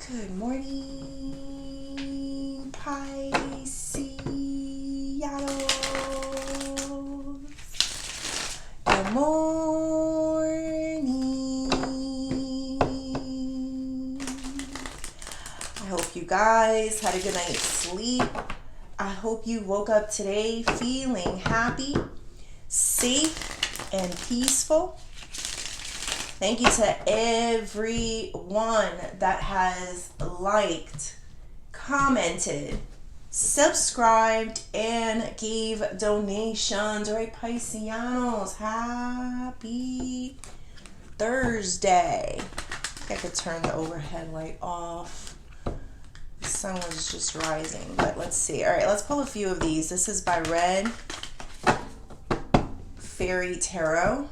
Good morning, Pisces. Good morning. I hope you guys had a good night's sleep. I hope you woke up today feeling happy, safe, and peaceful. Thank you to everyone that has liked, commented, subscribed, and gave donations. All right, Pisceanos, happy Thursday. I could turn the overhead light off. The sun was just rising, but let's see. All right, let's pull a few of these. This is by Red Fairy Tarot.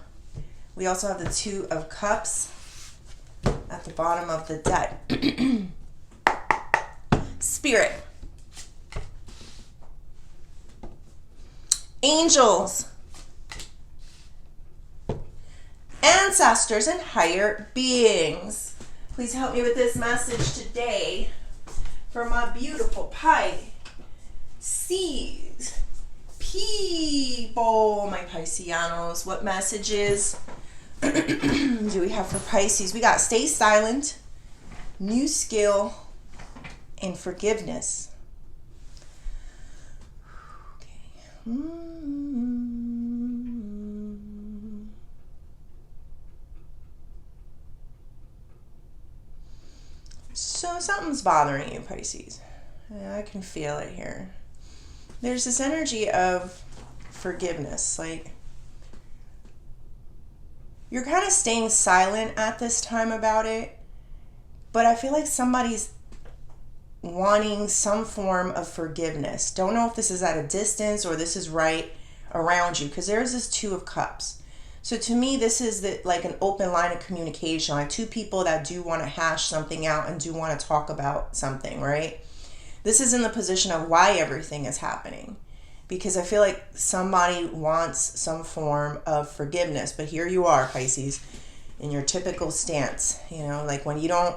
We also have the Two of Cups at the bottom of the deck. Spirit, angels, ancestors, and higher beings. Please help me with this message today for my beautiful Pisces people, my Pisceanos. What messages do we have for Pisces? We got stay silent, new skill, and forgiveness. Okay. So something's bothering you, Pisces. I can feel it here. There's this energy of forgiveness, like you're kind of staying silent at this time about it, but I feel like somebody's wanting some form of forgiveness. Don't know if this is at a distance or this is right around you, because there's this Two of Cups. So to me, this is like an open line of communication, like two people that do want to hash something out and do want to talk about something, right? This is in the position of why everything is happening, because I feel like somebody wants some form of forgiveness. But here you are, Pisces, in your typical stance, like when you don't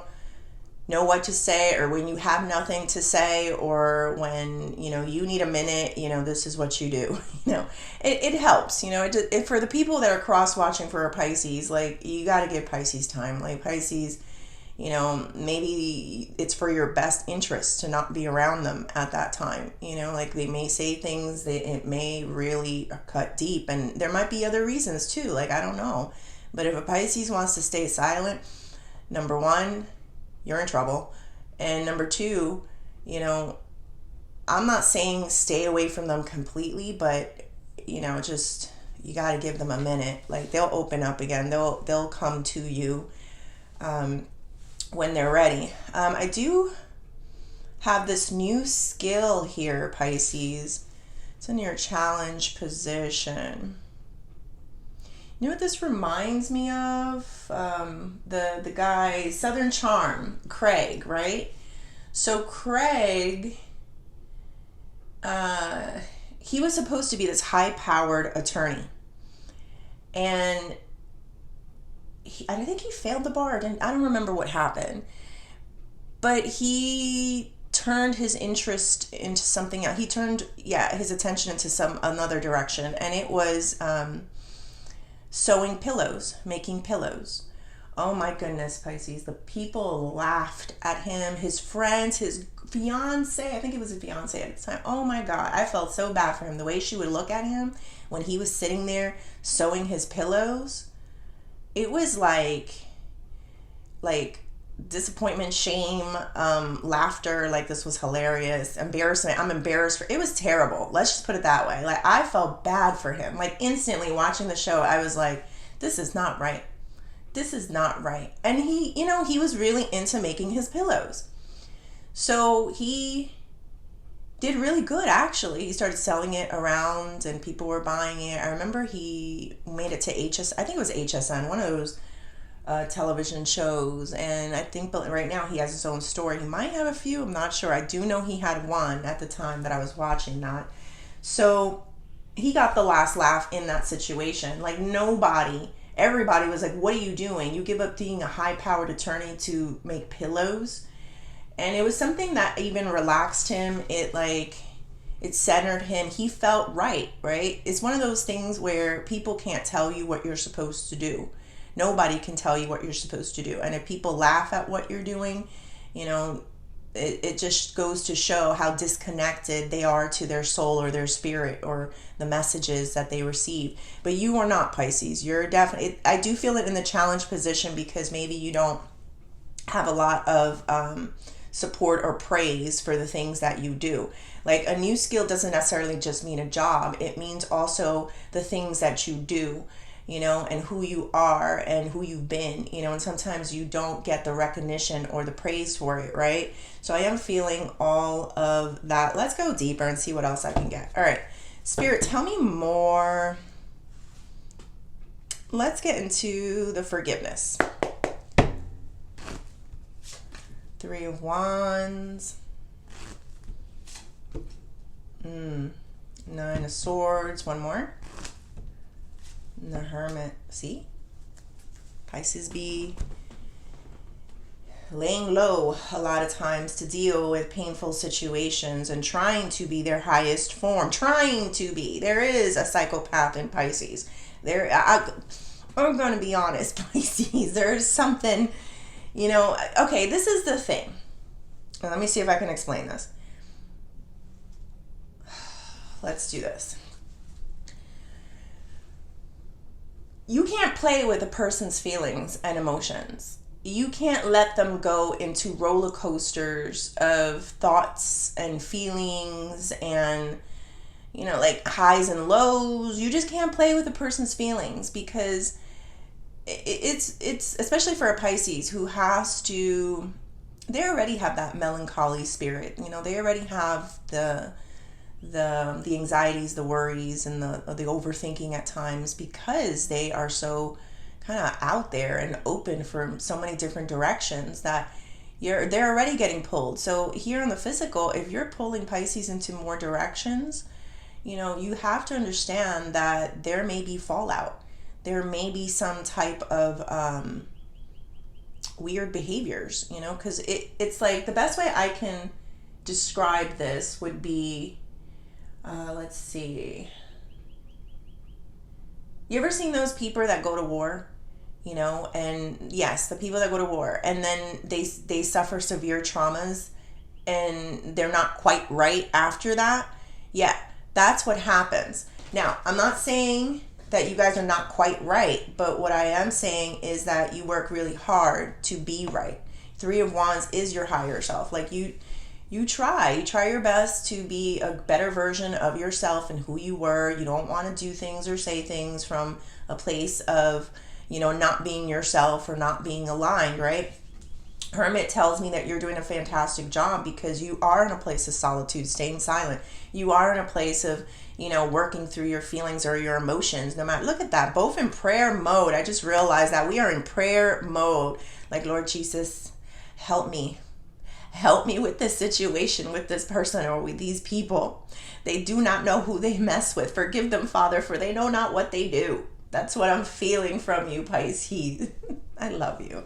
know what to say, or when you have nothing to say, or when, you need a minute, this is what you do. It helps, for the people that are cross-watching for a Pisces, like, you got to give Pisces time. Like, Pisces, maybe it's for your best interest to not be around them at that time. Like they may say things that it may really cut deep, and there might be other reasons too. Like, I don't know. But if a Pisces wants to stay silent, number one, you're in trouble. And number two, I'm not saying stay away from them completely, but, just, you got to give them a minute. Like, they'll open up again. They'll come to you, when they're ready. I do have this new skill here, Pisces. It's in your challenge position. You know what this reminds me of? The guy, Southern Charm, Craig, right? So Craig, he was supposed to be this high-powered attorney. And I think he failed the bar. I don't remember what happened. But he turned his interest into something else. He turned, his attention into another direction. And it was sewing pillows, making pillows. Oh my goodness, Pisces. The people laughed at him. His friends, his fiance, I think it was his fiance at the time. Oh my God. I felt so bad for him. The way she would look at him when he was sitting there sewing his pillows. It was like disappointment, shame, laughter, like this was hilarious, embarrassment. I'm embarrassed it was terrible. Let's just put it that way. Like, I felt bad for him. Like, instantly watching the show, I was like, this is not right. This is not right. And he, he was really into making his pillows. So he did really good, actually. He started selling it around and people were buying it. I remember he made it to I think it was HSN, one of those television shows. And I think right now he has his own store. He might have a few, I'm not sure. I do know he had one at the time that I was watching that. So he got the last laugh in that situation. Like, everybody was like, what are you doing? You give up being a high-powered attorney to make pillows? And it was something that even relaxed him. It centered him. He felt right, right? It's one of those things where people can't tell you what you're supposed to do. Nobody can tell you what you're supposed to do. And if people laugh at what you're doing, you know, it just goes to show how disconnected they are to their soul or their spirit or the messages that they receive. But you are not, Pisces. You're definitely, I do feel it in the challenge position because maybe you don't have a lot of support or praise for the things that you do. Like a new skill doesn't necessarily just mean a job. It means also the things that you do, you know, and who you are and who you've been, you know, and sometimes you don't get the recognition or the praise for it, right? So I am feeling all of that. Let's go deeper and see what else I can get. All right, Spirit, tell me more. Let's get into the forgiveness. 3 of Wands. 9 of Swords. One more. And the Hermit. See? Pisces be laying low a lot of times to deal with painful situations and trying to be their highest form. Trying to be. There is a psychopath in Pisces. I'm going to be honest, Pisces. There's something, you know. Okay, this is the thing. Let me see if I can explain this. Let's do this. You can't play with a person's feelings and emotions. You can't let them go into roller coasters of thoughts and feelings and, you know, like highs and lows. You just can't play with a person's feelings because it's especially for a Pisces who has to, they already have that melancholy spirit. You know, they already have the anxieties, the worries, and the overthinking at times because they are so kind of out there and open for so many different directions that they're already getting pulled. So here on the physical, if you're pulling Pisces into more directions, you know, you have to understand that there may be fallout. There may be some type of weird behaviors, you know, because it's like the best way I can describe this would be, let's see. You ever seen those people that go to war? You know, and yes, the people that go to war and then they suffer severe traumas and they're not quite right after that. Yeah, that's what happens. Now, I'm not saying that you guys are not quite right, but what I am saying is that you work really hard to be right. 3 of Wands is your higher self. Like you try your best to be a better version of yourself and who you were. You don't want to do things or say things from a place of, you know, not being yourself or not being aligned, right? Hermit tells me that you're doing a fantastic job because you are in a place of solitude, staying silent. You are in a place of, you know, working through your feelings or your emotions. No matter, look at that, both in prayer mode. I just realized that we are in prayer mode. Like, Lord Jesus, help me. Help me with this situation, with this person or with these people. They do not know who they mess with. Forgive them, Father, for they know not what they do. That's what I'm feeling from you, Pisces. I love you.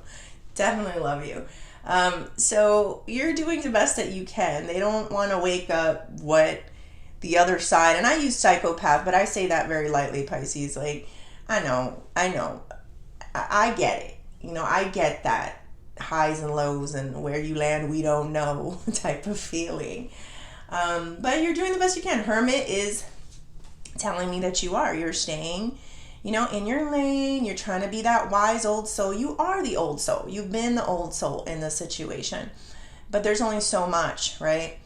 Definitely love you. So you're doing the best that you can. They don't want to wake up what the other side, and I use psychopath, but I say that very lightly, Pisces. Like, I know. I get it. You know, I get that highs and lows and where you land, we don't know type of feeling. But you're doing the best you can. Hermit is telling me that you're staying, you know, in your lane. You're trying to be that wise old soul. You are the old soul. You've been the old soul in this situation. But there's only so much, right?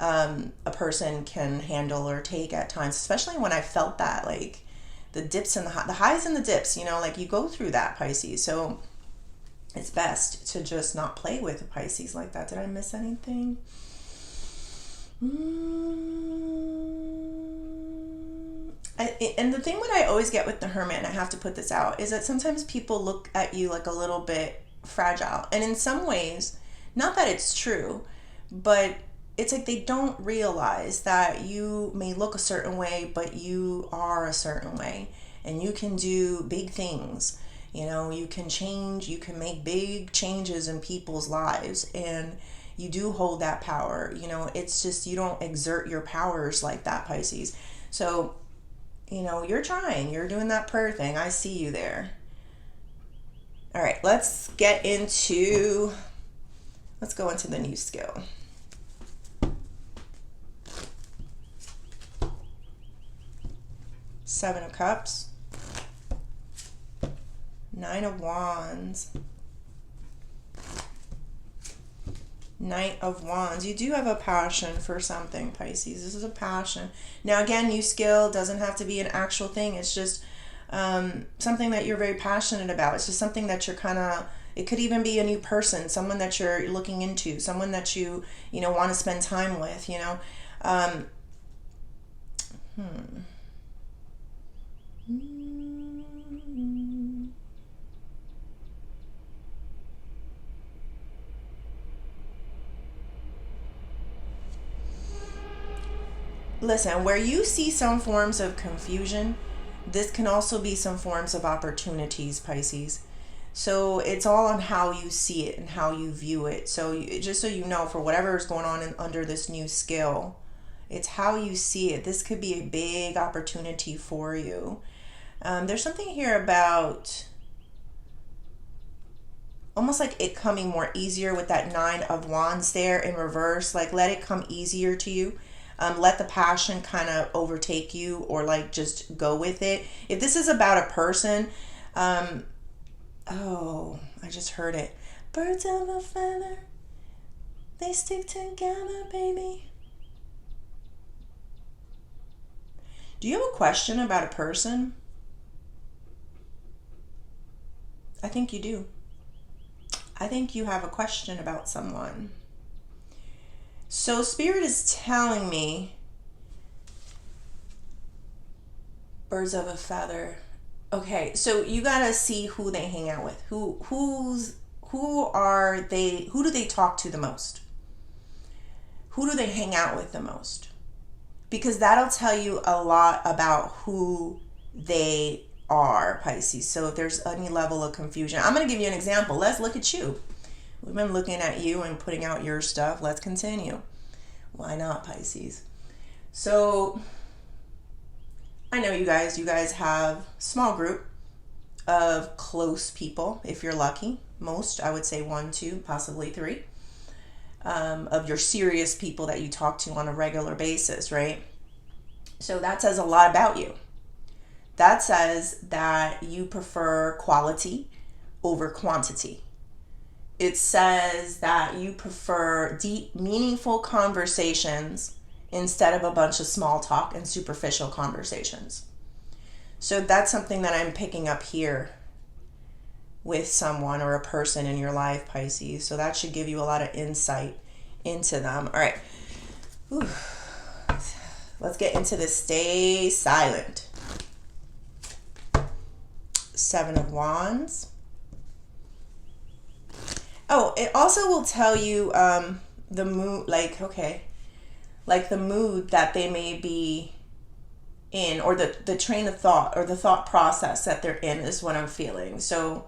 A person can handle or take at times, especially when I felt that, like the dips and the highs and the dips, you know, like you go through that, Pisces. So it's best to just not play with a Pisces like that. Did I miss anything? And the thing what I always get with the Hermit, and I have to put this out, is that sometimes people look at you like a little bit fragile. And in some ways, not that it's true, but it's like they don't realize that you may look a certain way, but you are a certain way. And you can do big things. You know, you can change, you can make big changes in people's lives. And, You do hold that power. You know, it's just you don't exert your powers like that, Pisces. So, you know, you're trying. You're doing that prayer thing. I see you there. All right, let's go into the new skill. Seven of Cups. Nine of Wands. Knight of Wands. You do have a passion for something, Pisces. This is a passion. Now, again, new skill doesn't have to be an actual thing. It's just something that you're very passionate about. It's just something that you're kind of, it could even be a new person, someone that you're looking into, someone that you know, want to spend time with, you know. Listen, where you see some forms of confusion, this can also be some forms of opportunities, Pisces. So it's all on how you see it and how you view it. So just so you know, for whatever is going on under this new skill, it's how you see it. This could be a big opportunity for you. There's something here about almost like it coming more easier with that Nine of Wands there in reverse. Like, let it come easier to you. Let the passion kind of overtake you, or like just go with it. If this is about a person, oh, I just heard it. Birds of a feather, they stick together, baby. Do you have a question about a person? I think you do. I think you have a question about someone. So Spirit is telling me, birds of a feather. Okay, so you gotta see who they hang out with. Who are they? Who do they talk to the most? Who do they hang out with the most? Because that'll tell you a lot about who they are, Pisces. So if there's any level of confusion, I'm gonna give you an example. Let's look at you. We've been looking at you and putting out your stuff. Let's continue. Why not, Pisces? So I know you guys have a small group of close people, if you're lucky. Most, I would say 1, 2, possibly 3, of your serious people that you talk to on a regular basis, right? So that says a lot about you. That says that you prefer quality over quantity. It says that you prefer deep, meaningful conversations instead of a bunch of small talk and superficial conversations. So that's something that I'm picking up here with someone or a person in your life, Pisces. So that should give you a lot of insight into them. All right. Whew. Let's get into this. Stay silent. Seven of Wands. Oh, it also will tell you the mood, like, okay, like the mood that they may be in, or the train of thought or the thought process that they're in is what I'm feeling. So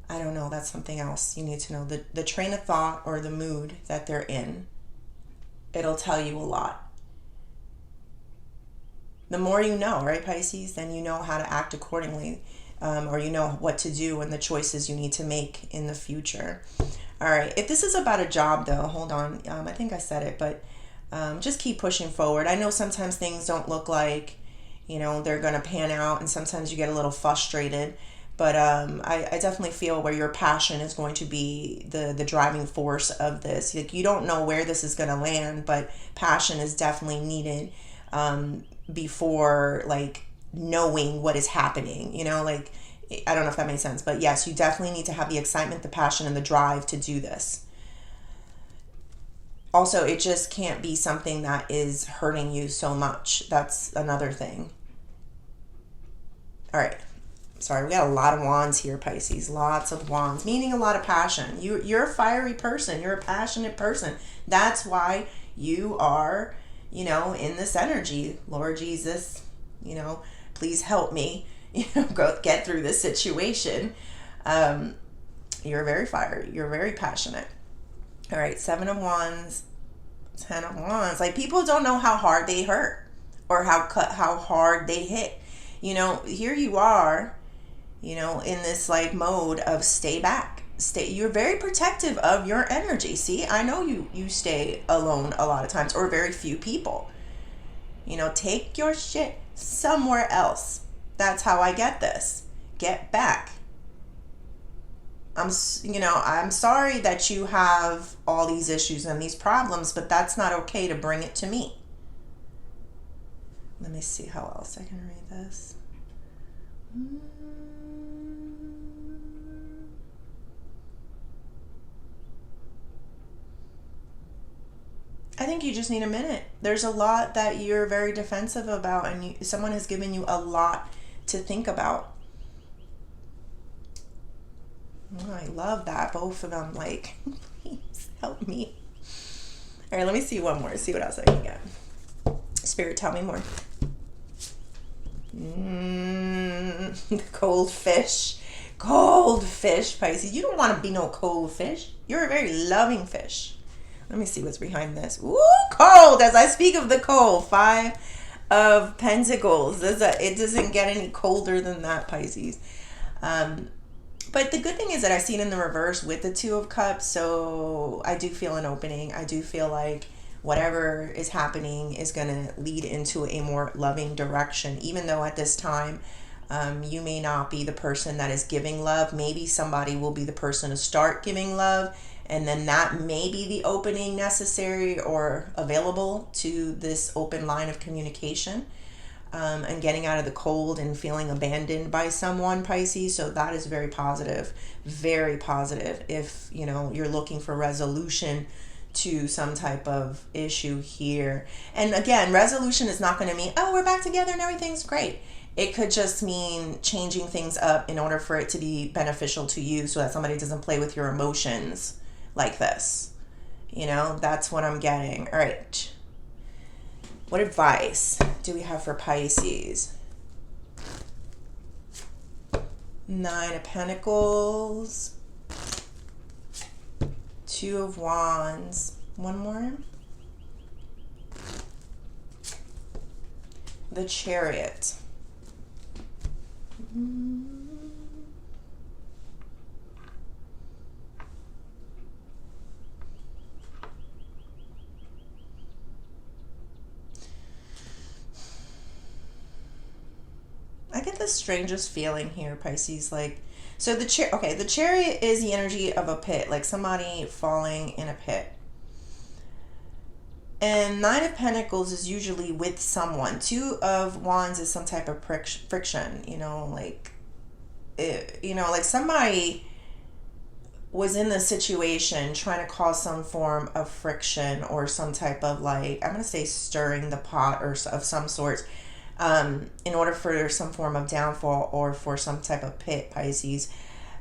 I don't know, that's something else you need to know. The train of thought or the mood that they're in, it'll tell you a lot. The more you know, right, Pisces, then you know how to act accordingly. Or you know what to do and the choices you need to make in the future. All right, if this is about a job though, hold on, I think I said it, but just keep pushing forward. I know sometimes things don't look like, you know, they're gonna pan out, and sometimes you get a little frustrated, but I definitely feel where your passion is going to be the driving force of this. Like, you don't know where this is gonna land, but passion is definitely needed before, like, knowing what is happening, you know, like, I don't know if that makes sense, but yes, you definitely need to have the excitement, the passion, and the drive to do this. Also, it just can't be something that is hurting you so much. That's another thing. All right. Sorry, we got a lot of wands here, Pisces. Lots of wands, meaning a lot of passion. You're a fiery person. You're a passionate person. That's why you are, you know, in this energy. Lord Jesus, you know, please help me, you know, get through this situation. You're very fiery. You're very passionate. All right, Seven of Wands, Ten of Wands. Like, people don't know how hard they hurt or how hard they hit. Here you are, in this like mode of stay back. You're very protective of your energy. See, I know you stay alone a lot of times, or very few people. Take your shit somewhere else. That's how I get this. Get back. I'm sorry that you have all these issues and these problems, but that's not okay to bring it to me. Let me see how else I can read this. I think you just need a minute. There's a lot that you're very defensive about, and someone has given you a lot to think about. Oh, I love that. Both of them, like, please help me. All right, let me see one more. See what else I can get. Spirit, tell me more. Cold fish. Cold fish, Pisces. You don't want to be no cold fish. You're a very loving fish. Let me see what's behind this. Ooh, cold. As I speak of the cold. 5 of Pentacles. It doesn't get any colder than that, Pisces. But the good thing is that I see it in the reverse with the 2 of Cups. So I do feel an opening. I do feel like whatever is happening is going to lead into a more loving direction. Even though at this time, you may not be the person that is giving love. Maybe somebody will be the person to start giving love. And then that may be the opening necessary or available to this open line of communication. And getting out of the cold and feeling abandoned by someone, Pisces. So that is very positive if you're looking for resolution to some type of issue here. And again, resolution is not going to mean, oh, we're back together and everything's great. It could just mean changing things up in order for it to be beneficial to you, so that somebody doesn't play with your emotions like this. That's what I'm getting. All right. What advice do we have for Pisces? 9 of Pentacles. 2 of Wands. One more. The Chariot. I get the strangest feeling here, Pisces. So the Chariot is the energy of a pit, like somebody falling in a pit. And 9 of Pentacles is usually with someone. 2 of Wands is some type of friction, like somebody was in the situation trying to cause some form of friction or some type of, I'm going to say stirring the pot or of some sort, in order for some form of downfall or for some type of pit, Pisces.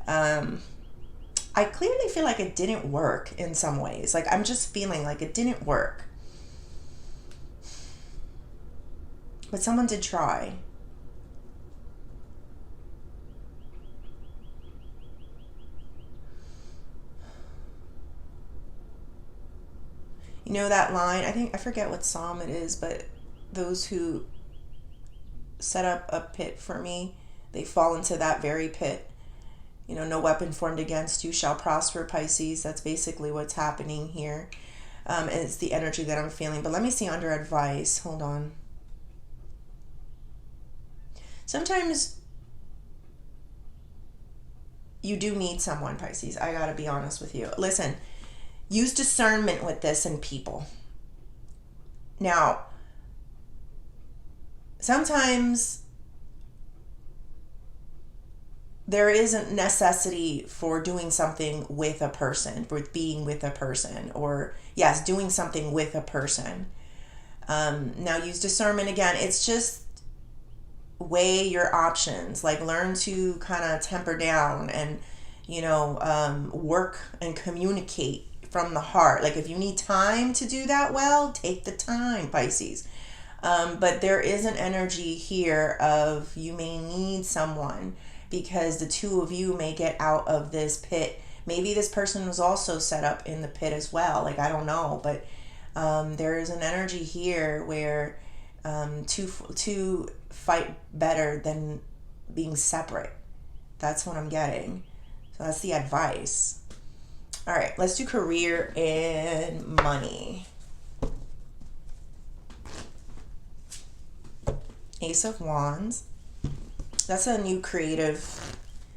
I clearly feel like it didn't work in some ways. I'm just feeling like it didn't work. But someone did try. That line, I forget what psalm it is, but those who set up a pit for me, they fall into that very pit. No weapon formed against you shall prosper, Pisces. That's basically what's happening here. And it's the energy that I'm feeling. But let me see under advice. Hold on. Sometimes you do need someone, Pisces. I gotta be honest with you. Listen, use discernment with this in people. Now, sometimes there isn't necessity for doing something with a person, for being with a person, or yes, doing something with a person. Now use discernment again. It's just weigh your options. Learn to kind of temper down and, work and communicate from the heart. If you need time to do that, well, take the time, Pisces. But there is an energy here of you may need someone, because the 2 of you may get out of this pit Maybe this person was also set up in the pit as well. Like, I don't know, but there is an energy here where to fight better than being separate. That's what I'm getting. So that's the advice. All right, let's do career and money. Ace of Wands. That's a new creative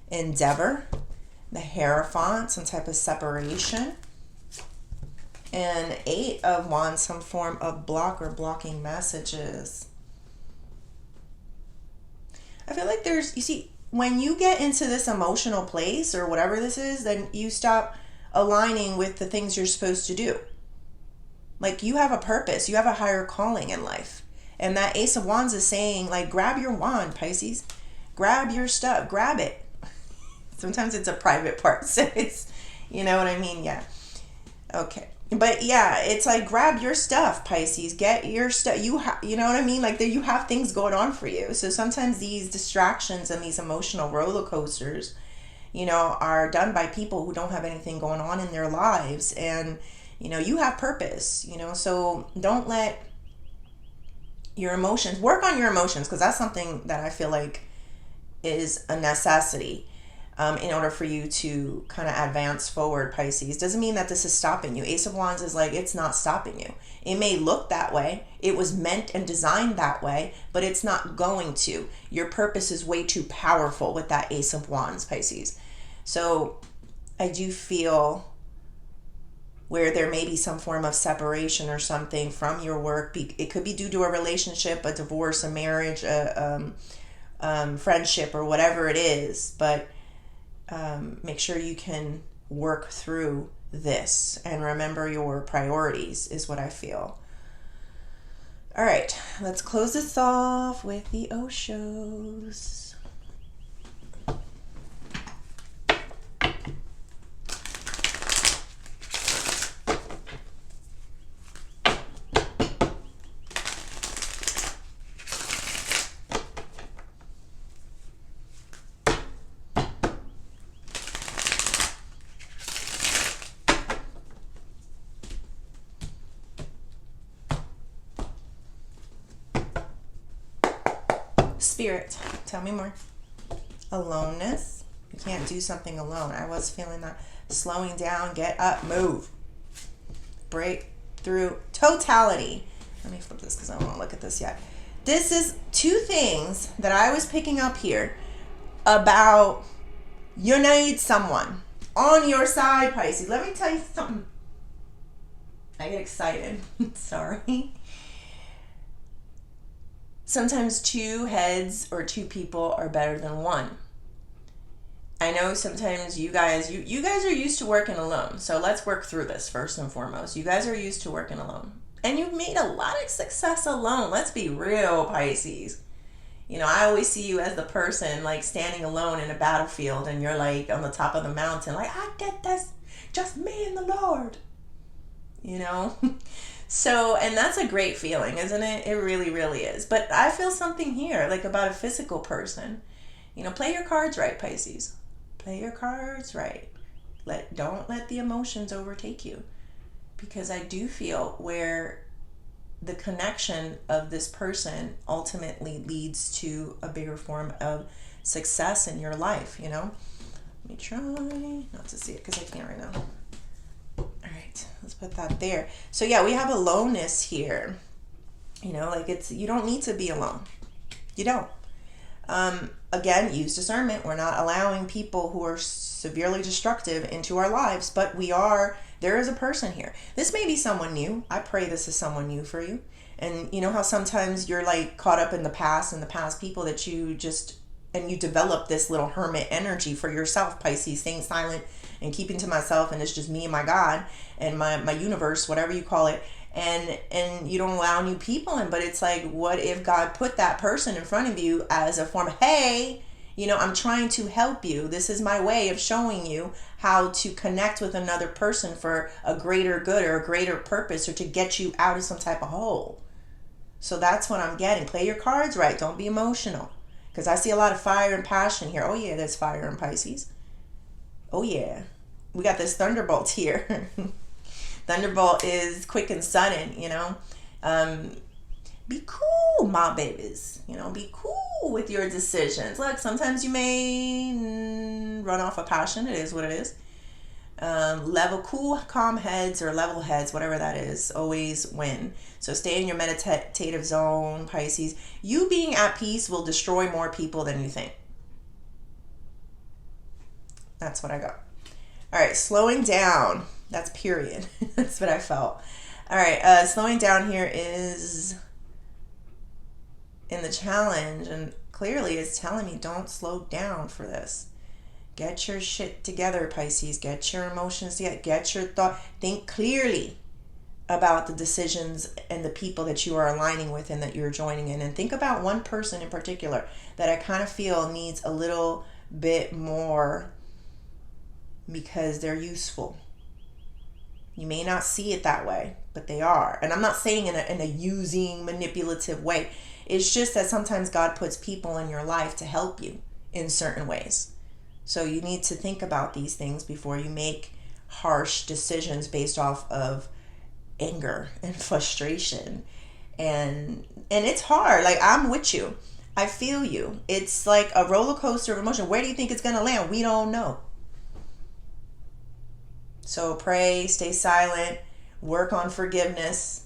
endeavor. The Hierophant, some type of separation. And Eight of Wands, some form of block or blocking messages. I feel like there's, you see, when you get into this emotional place or whatever this is, then you stop aligning with the things you're supposed to do. Like, you have a purpose, you have a higher calling in life. And that Ace of Wands is saying, like, grab your wand, Pisces. Grab your stuff, grab it. Sometimes it's a private part, so it's, you know what I mean? Yeah. Okay. But yeah, it's like, grab your stuff, Pisces. Get your stuff. You know what I mean? Like, you have things going on for you. So sometimes these distractions and these emotional roller coasters, you know, are done by people who don't have anything going on in their lives. And, you know, you have purpose, you know, so don't let your emotions, work on your emotions, because that's something that I feel like is a necessity. In order for you to kind of advance forward, Pisces. Doesn't mean that this is stopping you. Ace of Wands is like, it's not stopping you. It may look that way. It was meant and designed that way, but it's not going to. Your purpose is way too powerful with that Ace of Wands, Pisces. So I do feel where there may be some form of separation or something from your work. It could be due to a relationship, a divorce, a marriage, a friendship, or whatever it is. But make sure you can work through this and remember your priorities is what I feel. All right, let's close this off with the Oshos. Spirit, tell me more. Aloneness. You can't do something alone. I was feeling that. Slowing down, get up, move. Breakthrough, totality. Let me flip this because I don't want to look at this yet. This is two things that I was picking up here about you need someone on your side, Pisces. Let me tell you something. I get excited. Sorry. Sometimes two heads or two people are better than one. I know sometimes you guys are used to working alone. So let's work through this first and foremost. You guys are used to working alone. And you've made a lot of success alone. Let's be real, Pisces. You know, I always see you as the person like standing alone in a battlefield and you're like on the top of the mountain like, I get this, just me and the Lord. You know? So, and that's a great feeling, isn't it? It really, really is. But I feel something here, like about a physical person. You know, play your cards right, Pisces. Play your cards right. Don't let the emotions overtake you. Because I do feel where the connection of this person ultimately leads to a bigger form of success in your life, you know? Let me try not to see it because I can't right now. All right, let's put that there. So yeah, we have aloneness here. You know, like you don't need to be alone. You don't. Again, use discernment. We're not allowing people who are severely destructive into our lives, but there is a person here. This may be someone new. I pray this is someone new for you. And you know how sometimes you're like caught up in the past and the past people that you develop this little hermit energy for yourself, Pisces, staying silent and keeping to myself, and it's just me and my God and my universe, whatever you call it, and you don't allow new people in. But it's like, what if God put that person in front of you as a form of, hey, you know, I'm trying to help you. This is my way of showing you how to connect with another person for a greater good or a greater purpose, or to get you out of some type of hole. So that's what I'm getting. Play your cards right. Don't be emotional. Because I see a lot of fire and passion here. Oh yeah, there's fire in Pisces. Oh yeah. we got this thunderbolt here. Thunderbolt is quick and sudden, you know. Be cool, my babies. You know, be cool with your decisions. Look, sometimes you may run off a passion. It is what it is. Level, cool, calm heads or level heads, whatever that is, always win. So stay in your meditative zone, Pisces. You being at peace will destroy more people than you think. That's what I got. All right, slowing down. That's period. That's what I felt. All right, slowing down here is in the challenge, and clearly it's telling me don't slow down for this. Get your shit together, Pisces. Get your emotions together. Get your thought. Think clearly about the decisions and the people that you are aligning with and that you're joining in. And think about one person in particular that I kind of feel needs a little bit more because they're useful. You may not see it that way, but they are. And I'm not saying in a using, manipulative way. It's just that sometimes God puts people in your life to help you in certain ways. So you need to think about these things before you make harsh decisions based off of anger and frustration. And it's hard. Like, I'm with you. I feel you. It's like a roller coaster of emotion. Where do you think it's going to land? We don't know. So pray, stay silent, work on forgiveness.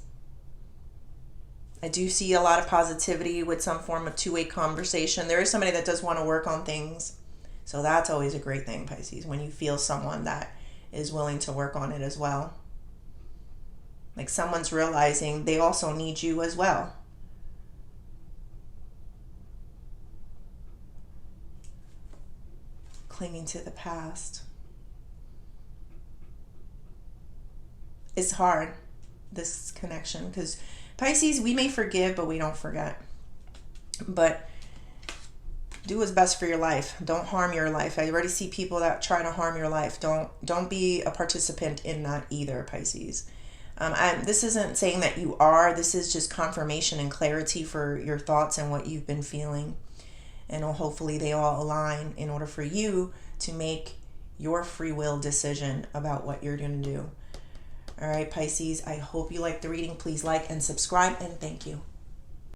I do see a lot of positivity with some form of two-way conversation. There is somebody that does want to work on things. So that's always a great thing, Pisces, when you feel someone that is willing to work on it as well. Like someone's realizing they also need you as well. Clinging to the past. It's hard, this connection, because Pisces, we may forgive, but we don't forget. But do what's best for your life. Don't harm your life. I already see people that try to harm your life. Don't be a participant in that either, Pisces. This isn't saying that you are. This is just confirmation and clarity for your thoughts and what you've been feeling. And hopefully they all align in order for you to make your free will decision about what you're going to do. All right, Pisces, I hope you like the reading. Please like and subscribe, and thank you.